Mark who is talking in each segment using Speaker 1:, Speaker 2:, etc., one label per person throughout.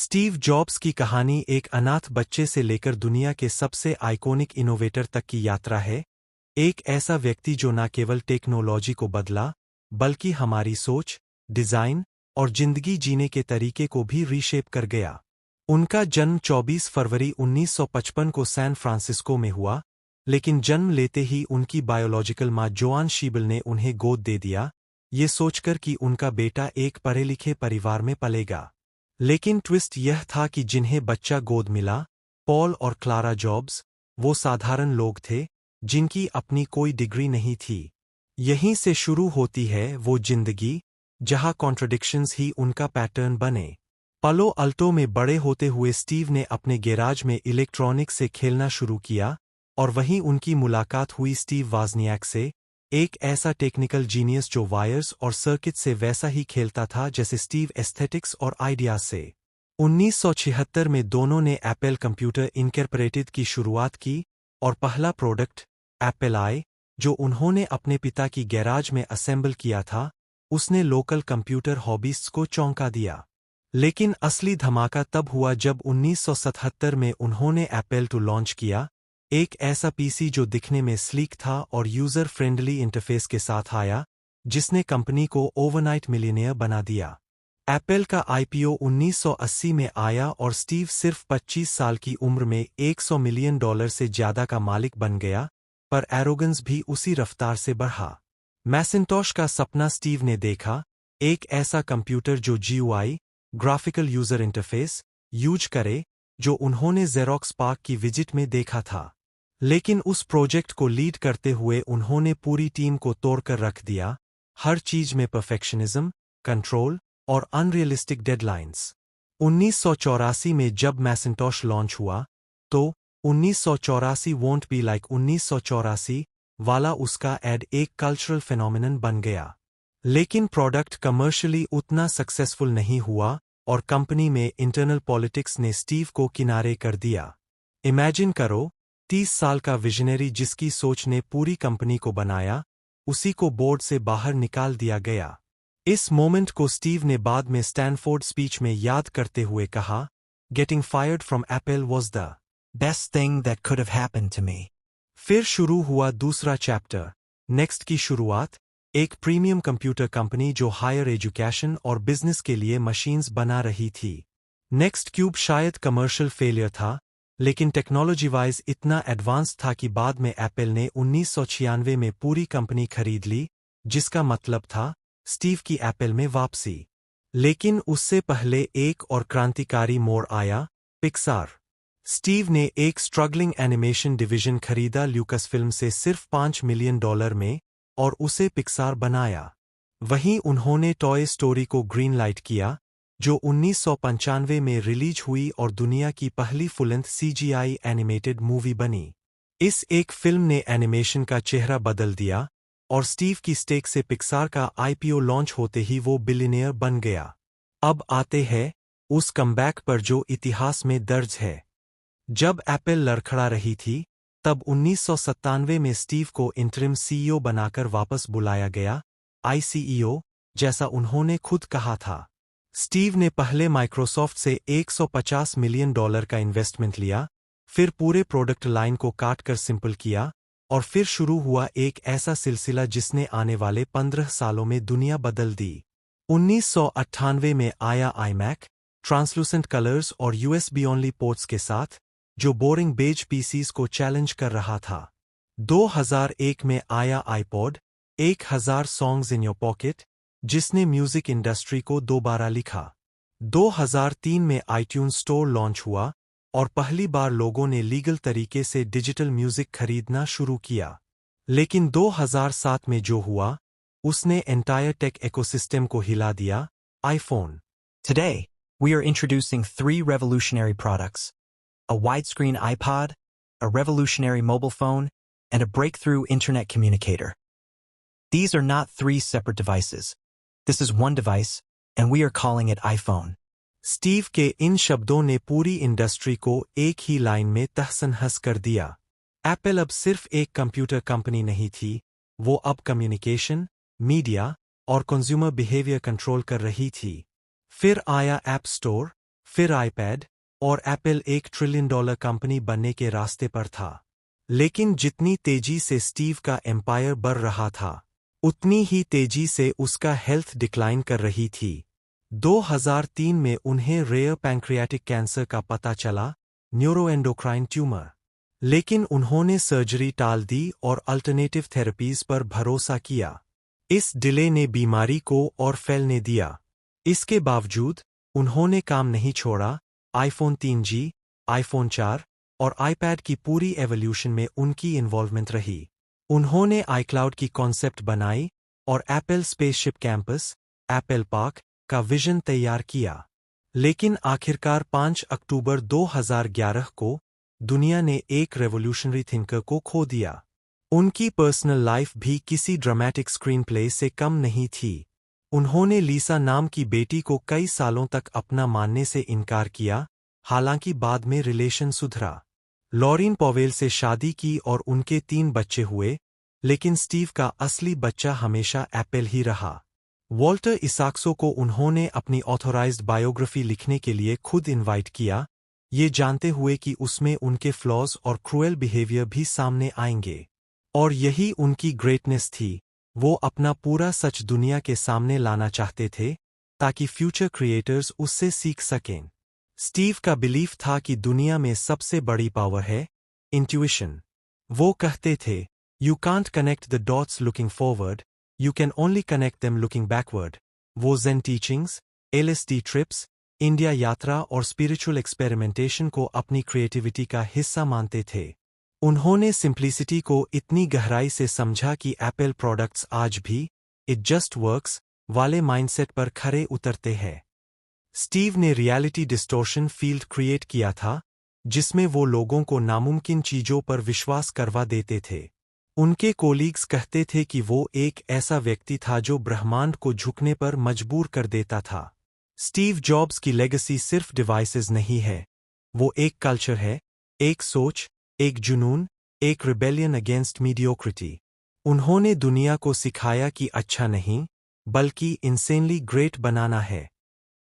Speaker 1: Steve jobs की कहानी एक अनाथ बच्चे से लेकर दुनिया के सबसे आइकॉनिक इनोवेटर तक की यात्रा है। एक ऐसा व्यक्ति जो न केवल टेक्नोलॉजी को बदला, बल्कि हमारी सोच, डिजाइन और जिंदगी जीने के तरीके को भी रीशेप कर गया। उनका जन्म 24 फरवरी 1955 को सैन फ्रांसिस्को में हुआ, लेकिन जन्म लेते ही उनकी बायोलॉजिकल मां जोआन शीबल ने उन्हें गोद दे दिया, ये सोचकर कि उनका बेटा एक पढ़े लिखे परिवार में पलेगा। लेकिन ट्विस्ट यह था कि जिन्हें बच्चा गोद मिला, पॉल और क्लारा जॉब्स, वो साधारण लोग थे, जिनकी अपनी कोई डिग्री नहीं थी। यहीं से शुरू होती है वो जिंदगी, जहां कॉन्ट्रडिक्शंस ही उनका पैटर्न बने। पलो अल्टो में बड़े होते हुए स्टीव ने अपने गैराज में इलेक्ट्रॉनिक्स से खेलना शुरू किया, और वहीं उनकी मुलाकात हुई स्टीव वाज़नियाक से, एक ऐसा टेक्निकल जीनियस जो वायर्स और सर्किट से वैसा ही खेलता था जैसे स्टीव एस्थेटिक्स और आइडियाज से। 1976 में दोनों ने एप्पल कंप्यूटर इनकॉर्पोरेटेड की शुरुआत की, और पहला प्रोडक्ट, एप्पल आई, जो उन्होंने अपने पिता की गैराज में असेंबल किया था, उसने लोकल कंप्यूटर हॉबिस्ट्स को चौंका दिया। लेकिन असली धमाका तब हुआ जब 1977 में उन्होंने एप्पल टू लॉन्च किया, एक ऐसा पीसी जो दिखने में स्लीक था और यूजर फ्रेंडली इंटरफेस के साथ आया, जिसने कंपनी को ओवरनाइट मिलियनेयर बना दिया। एप्पल का आईपीओ 1980 में आया और स्टीव सिर्फ 25 साल की उम्र में $100 मिलियन से ज्यादा का मालिक बन गया, पर एरोगेंस भी उसी रफ्तार से बढ़ा। मैसिंटोश का सपना स्टीव ने देखा, एक ऐसा कंप्यूटर जो GUI, graphical user interface, use करे, जो उन्होंने जेरोक्स पार्क की विजिट में देखा था। लेकिन उस प्रोजेक्ट को लीड करते हुए उन्होंने पूरी टीम को तोड़कर रख दिया, हर चीज में परफेक्शनिज्म, कंट्रोल और अनरियलिस्टिक डेडलाइंस। 1984 में जब मैसिंटोश लॉन्च हुआ, तो 1984 वोंट बी लाइक 1984 वाला उसका एड एक कल्चरल फेनोमेनन बन गया। लेकिन प्रोडक्ट कमर्शियली उतना सक्सेसफुल नहीं हुआ, और कंपनी में इंटरनल पॉलिटिक्स ने स्टीव को किनारे कर दिया। इमेजिन करो, 30 साल का विजनरी जिसकी सोच ने पूरी कंपनी को बनाया, उसी को बोर्ड से बाहर निकाल दिया गया। इस मोमेंट को स्टीव ने बाद में स्टैनफोर्ड स्पीच में याद करते हुए कहा, getting fired from Apple was the best thing that could have happened to me. फिर शुरू हुआ दूसरा चैप्टर, नेक्स्ट की शुरुआत, एक प्रीमियम कंप्यूटर कंपनी जो हायर एजुकेशन और बिजनेस के लिए मशीन्स बना रही थी। नेक्स्ट क्यूब शायद कमर्शियल फेलियर था, लेकिन टेक्नोलॉजी वाइज इतना एडवांस था कि बाद में एप्पल ने 1996 में पूरी कंपनी खरीद ली, जिसका मतलब था स्टीव की एप्पल में वापसी। लेकिन उससे पहले एक और क्रांतिकारी मोड़ आया, पिक्सार। स्टीव ने एक स्ट्रगलिंग एनिमेशन डिवीजन खरीदा ल्यूकासफिल्म से सिर्फ $5 मिलियन में, और उसे पिक्सार बनाया। वहीं उन्होंने टॉय स्टोरी को ग्रीन लाइट किया, जो 1995 में रिलीज हुई और दुनिया की पहली full length CGI animated movie बनी। इस एक फिल्म ने एनिमेशन का चेहरा बदल दिया, और स्टीव की स्टेक से पिक्सार का आईपीओ लॉन्च होते ही वो बिलियनियर बन गया। अब आते हैं उस कमबैक पर जो इतिहास में दर्ज है। जब एप्पल लड़खड़ा रही थी, तब 1997 में स्टीव को इंटरिम सीईओ बनाकर वापस बुलाया गया, आईसीईओ, जैसा उन्होंने खुद कहा था। स्टीव ने पहले माइक्रोसॉफ्ट से $150 मिलियन का इन्वेस्टमेंट लिया, फिर पूरे प्रोडक्ट लाइन को काट कर सिंपल किया, और फिर शुरू हुआ एक ऐसा सिलसिला जिसने आने वाले 15 सालों में दुनिया बदल दी। 1998 में आया आईमैक, ट्रांसलूसेंट कलर्स और यूएसबी ओनली पोर्ट्स के साथ, जो बोरिंग बेज पीसीज को चैलेंज कर रहा था। 2001 में आया iPod, 1000 songs in your pocket, जिसने म्यूजिक इंडस्ट्री को दोबारा लिखा। 2003 में आईट्यून्स स्टोर लॉन्च हुआ, और पहली बार लोगों ने लीगल तरीके से डिजिटल म्यूजिक खरीदना शुरू किया। लेकिन 2007 में जो हुआ, उसने एंटायर टेक इकोसिस्टम को हिला दिया, iPhone.
Speaker 2: Today, we are introducing 3 revolutionary products: a widescreen iPod, a revolutionary mobile phone, and a breakthrough internet communicator. These are not 3 separate devices. This is one device, and we are calling it iPhone.
Speaker 1: Steve के इन शब्दों ने पूरी industry को एक ही line में तहस-नहस कर दिया। Apple अब सिर्फ एक कंप्यूटर कंपनी नहीं थी, वो अब कम्युनिकेशन, मीडिया और कंज्यूमर बिहेवियर कंट्रोल कर रही थी। फिर आया ऐप स्टोर, फिर आईपैड, और एप्पल $1 ट्रिलियन कंपनी बनने के रास्ते पर था। लेकिन जितनी तेजी से स्टीव का एम्पायर बढ़ रहा था, उतनी ही तेजी से उसका हेल्थ डिक्लाइन कर रही थी। 2003 में उन्हें रेयर पैंक्रियाटिक कैंसर का पता चला, न्यूरोएंडोक्राइन ट्यूमर। लेकिन उन्होंने सर्जरी टाल दी और अल्टरनेटिव थेरेपीज पर भरोसा किया। इस डिले ने बीमारी को और फैलने दिया। इसके बावजूद उन्होंने काम नहीं छोड़ा। आईफोन 3G, आईफोन 4 और आईपैड की पूरी एवोल्यूशन में उनकी इन्वॉल्वमेंट रही। उन्होंने आईक्लाउड की कॉन्सेप्ट बनाई और Apple spaceship campus, Apple park का विजन तैयार किया। लेकिन आखिरकार 5 अक्टूबर 2011 को दुनिया ने एक रेवोल्यूशनरी थिंकर को खो दिया। उनकी पर्सनल लाइफ भी किसी ड्रामेटिक स्क्रीन प्ले से कम नहीं थी। उन्होंने लीसा नाम की बेटी को कई सालों तक अपना मानने से इनकार किया, हालांकि बाद में रिलेशन सुधरा। लॉरीन पॉवेल से शादी की और उनके 3 बच्चे हुए, लेकिन स्टीव का असली बच्चा हमेशा एप्पल ही रहा। वॉल्टर इसाक्सो को उन्होंने अपनी ऑथोराइज्ड बायोग्राफी लिखने के लिए खुद इनवाइट किया, ये जानते हुए कि उसमें उनके फ्लॉज और क्रूएल बिहेवियर भी सामने आएंगे। और यही उनकी ग्रेटनेस थी। वो अपना पूरा सच दुनिया के सामने लाना चाहते थे, ताकि फ्यूचर क्रिएटर्स उससे सीख सकें। स्टीव का बिलीफ था कि दुनिया में सबसे बड़ी पावर है इंट्यूइशन। वो कहते थे, you can't connect the dots looking forward, you can only connect them looking backward. वो Zen teachings, LSD trips, India यात्रा और स्पिरिचुअल एक्सपेरिमेंटेशन को अपनी क्रिएटिविटी का हिस्सा मानते थे। उन्होंने सिंप्लिसिटी को इतनी गहराई से समझा कि एप्पल प्रोडक्ट्स आज भी इट जस्ट वर्क्स वाले माइंडसेट पर खरे उतरते हैं। स्टीव ने रियलिटी डिस्टॉर्शन फील्ड क्रिएट किया था, जिसमें वो लोगों को नामुमकिन चीजों पर विश्वास करवा देते थे। उनके कोलीग्स कहते थे कि वो एक ऐसा व्यक्ति था जो ब्रह्मांड को झुकने पर मजबूर कर देता था। स्टीव जॉब्स की लेगेसी सिर्फ डिवाइसेस नहीं है, वो एक कल्चर है, एक सोच, एक जुनून, एक रिबेलियन अगेंस्ट मीडियोक्रिटी। उन्होंने दुनिया को सिखाया कि अच्छा नहीं, बल्कि इंसेनली ग्रेट बनाना है।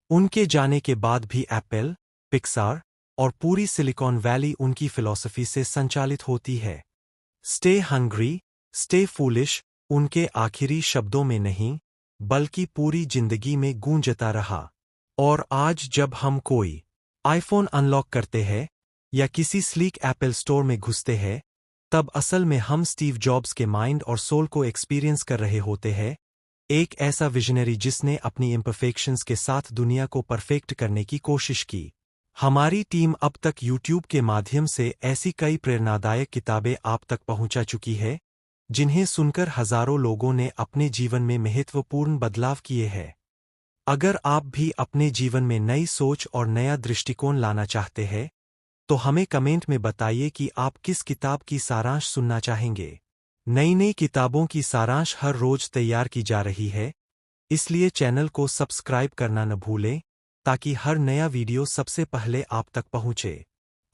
Speaker 1: उनके जाने के बाद भी एप्पल, पिक्सार और पूरी सिलिकॉन वैली उनकी फिलॉसफी से संचालित होती है। स्टे हंग्री, स्टे फूलिश उनके आखिरी शब्दों में नहीं, बल्कि पूरी जिंदगी में गूंजता रहा। और आज जब हम कोई आईफोन अनलॉक करते हैं या किसी स्लीक एप्पल स्टोर में घुसते हैं, तब असल में हम स्टीव जॉब्स के माइंड और सोल को एक्सपीरियंस कर रहे होते हैं। एक ऐसा विजनरी जिसने अपनी इम्परफेक्शंस के साथ दुनिया को परफेक्ट करने की कोशिश की। हमारी टीम अब तक यूट्यूब के माध्यम से ऐसी कई प्रेरणादायक किताबें आप तक पहुंचा चुकी है, जिन्हें सुनकर हजारों लोगों ने अपने जीवन में महत्वपूर्ण बदलाव किए हैं। अगर आप भी अपने जीवन में नई सोच और नया दृष्टिकोण लाना चाहते हैं, तो हमें कमेंट में बताइए कि आप किस किताब की सारांश सुनना चाहेंगे। नई किताबों की सारांश हर रोज तैयार की जा रही है, इसलिए चैनल को सब्सक्राइब करना न भूलें, ताकि हर नया वीडियो सबसे पहले आप तक पहुंचे।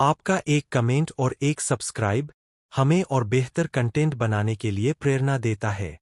Speaker 1: आपका एक कमेंट और एक सब्सक्राइब हमें और बेहतर कंटेंट बनाने के लिए प्रेरणा देता है।